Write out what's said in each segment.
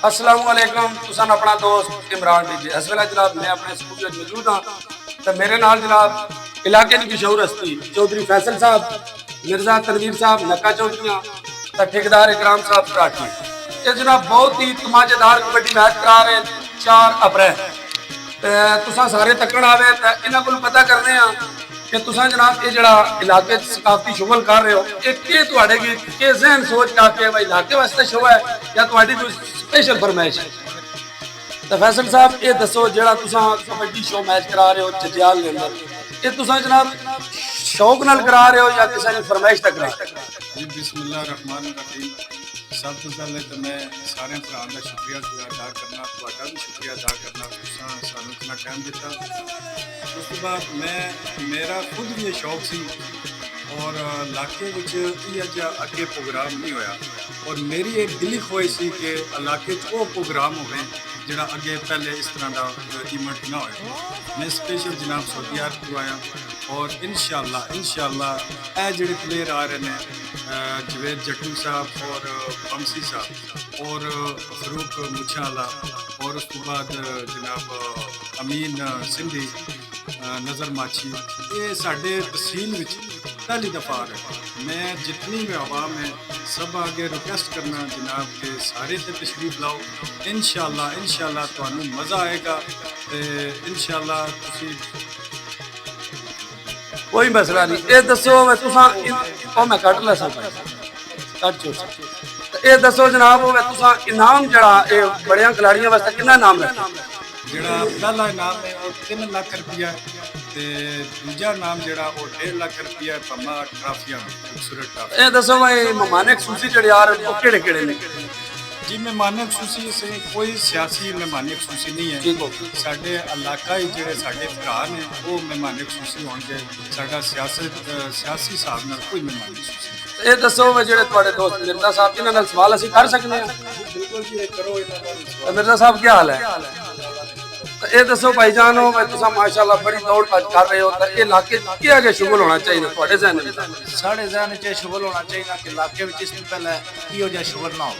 अस्सलाम वालेकुम। तुसान अपना दोस्त इमरान डीजे इस वेले जनाब मैं अपने स्टूडियो मौजूद हाँ। तो मेरे नाल जनाब इलाके की मशहूर हस्ती चौधरी फैसल साहब, मिर्जा तनवीर साहब नक्का चौधरी तो ठेकेदार इकराम साहब सराठी। ये जनाब बहुत ही तमाशेदार कबड्डी मैच करा रहे 4 अप्रैल। तुसा सारे तकड़ आवे तो इन्हों को पता करने कि तुसा जनाब ये जरा इलाके सकाफती शुगल कर रहे हो ये जहन सोच के आके भाई इलाके वास्ते शो है या कोई स्पेशल फरमाइश है। तो फैसल साहब ये दसो जरा तुसा कबड्डी शो मैच करा रहे हो जजियाल के अंदर, ये तुसा जनाब शौक नाल करा रहे हो या किसी ने फरमाइश तक करा? जी बिस्मिल्लाह रहमान रहीम। सब तो पहले तो मैं सारे भरावां का शुक्रिया अदा करना, तुहाडा भी शुक्रिया अदा करना तुसां सानूं इतना टाइम दिता। उस तो बाद मेरा खुद भी ये शौक सी और इलाके अगे प्रोग्राम नहीं होया और मेरी एक दिली ख्वाहिश सी कि इलाके वो प्रोग्राम होवे जिहड़ा अगे पहले इस तरह का इवेंट ना होए। मैं स्पेशल जनाब सऊदी अरब तो आया और इंशाअल्लाह ए जिहड़े प्लेयर आ रहे हैं जवेद जट्टू साहब और बमसी साहब और फरूक मुछाला और उस तो बाद जनाब अमीन सिंधी नज़र माछी, ये साढ़े तहसील में पहली दफ़ा आ रहे। मैं जितनी भी आवाम है सब आगे रिक्वेस्ट करना जनाब के सारे से तशरीफ लाओ। इंशाअल्लाह तुहानू मज़ा आएगा। इंशाअल्लाह कोई मसला नहीं। ये दसो तुसा मैं कट ला ये दसो जनाब तुसा इनाम जड़ा बड़िया खिलाड़ियों वास्ते कितना इनाम रखा? जिहड़ा पहला इनाम है वो 3 लाख रुपया ते दूजा इनाम जिहड़ा वो 1.5 लाख रुपया पम्मा ट्राफियां खूबसूरत ट्राफी। ये दसो भाई मेहमान खसूसी जड़े यार वो केड़े ने? जी मेहमान खसूसी से कोई सियासी मेहमान खसूसी नहीं है। साडे इलाका ही जिहड़े साडे भरा ने वो मेहमान खसूसी होणगे। साडा सियासी हिसाब नाल कोई मेहमान खसूसी। ये दसो वे जिहड़े तुहाडे दोस्त मिर्जा साहब जिन्हां नाल सवाल असीं कर सकने हां? बिल्कुल जी करो इन्हां नाल। मिर्जा साहब क्या हाल है? ये दसो भाईजान हो तुसा माशाल्लाह बड़ी दौड़ भज कर रहे हो तो ये इलाके क्या आगे शुगल होना चाहिए तुहाडे ज़हन में? साढ़े जहन च शुगल होना चाहिए कि इलाके में इस पहले इहो जिहा शुगल ना हो।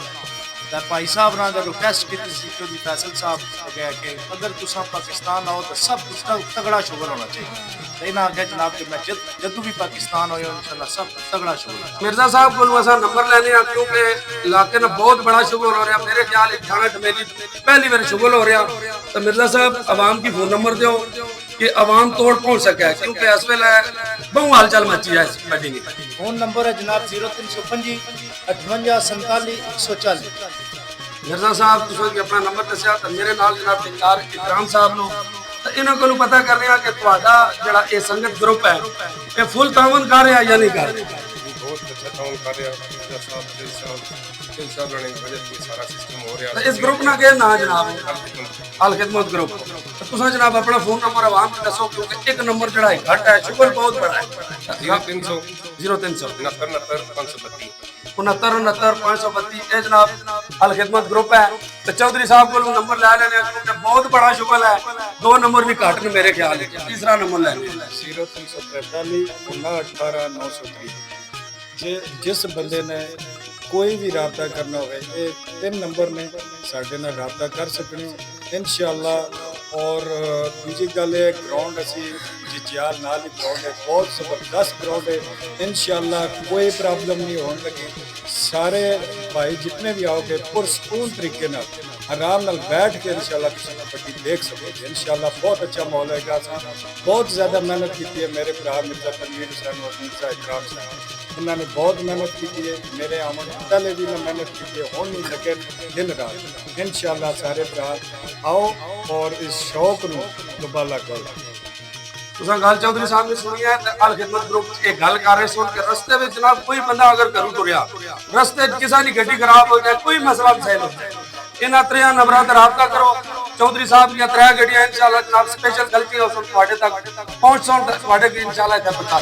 तो भाई साहब ने जो रिक्वेस्ट की चौधरी फैसल साहब गया कि अगर तुसा पाकिस्तान आओ तो सब कुछ तगड़ा शुगर होना चाहिए। तो इन्हें आगे जनाब कि मैं जदू भी पाकिस्तान हो इंशाल्लाह सब तगड़ा शुगर। मिर्जा साहब को असा नंबर लेने क्योंकि इलाके में बहुत बड़ा शुगर हो रहा। मेरे ख्याल थाना डमेली पहली बार शुगर हो रहा। तो मिर्जा साहब आवाम की फोन नंबर दो कि आवाम तोड़ पहुंच सके क्योंकि इस वे बहु हालचाल मची है कबड्डी की। फोन नंबर है जनाब 0325 58 47 140। मिर्जा साहब तुम अपना नंबर दसिया तो मेरे नाल जनाब ठेकेदार इकराम साहब नो तो इन्हों को पता कर रहे कि तुहाडा जिहड़ा ये संगत ग्रुप है ये फुल तावन कर रहा या नहीं कर रहा? बहुत अच्छा तावन कर रहा। सारा सिस्टम हो रहा है। इस ग्रुप ना के ना जनाब अल खिदमत ग्रुप। तो तुसा जनाब अपना फोन नंबर आवाम को दसो क्योंकि एक नंबर जिहड़ा घट है शुगर बहुत बड़ा है। 0300 69 532 69 532 ये जनाब अल खिदमत ग्रुप है। तो चौधरी साहब को नंबर ले लेने क्योंकि बहुत बड़ा शुगर है। 2 नंबर भी घट ने मेरे ख्याल में, तीसरा नंबर ले 0343 18 903। जिस बंदे ने कोई भी रबता करना हो 3 नंबर ने साढ़े नाल रबता कर सकने इंशाअल्लाह। और दूजी गल है ग्राउंड असी जजियाल नाल ही ग्राउंड है, बहुत ज़बरदस्त ग्राउंड है। इंशाअल्लाह कोई प्रॉब्लम नहीं होने लगी। सारे भाई जितने भी आओगे पुरसकून तरीके नाल आराम नाल बैठ के इंशाअल्लाह कबड्डी देख सकोगे। इंशाअल्लाह बहुत अच्छा माहौल है। बहुत ज़्यादा मेहनत की है मेरे भरा मिर्जा तनवीर हुसैन और मिर्जा इकराम साहब, उन्होंने बहुत मेहनत की है। मेरे आमन पहले भी मैं मेहनत की है, हो नहीं लगे दिन रात। इंशाअल्लाह सारे भरा आओ और इस शौक नूं दुबाला करो। तुसा गल चौधरी साहब ने सुनी है अल खिदमत ग्रुप एक गल कर रहे सुन के रस्ते में जनाब कोई बंदा अगर घरों तुरिया रस्ते किसी की गड्डी खराब हो जाए कोई मसला मसाइल हो जाए इन्हां 3 नंबरों से रब्ता करो। चौधरी साहब की 3 गड्डियां इंशाअल्लाह जनाब स्पेशल गलती हो तक पहुंच इंशाअल्लाह इत्थे पहुंचा।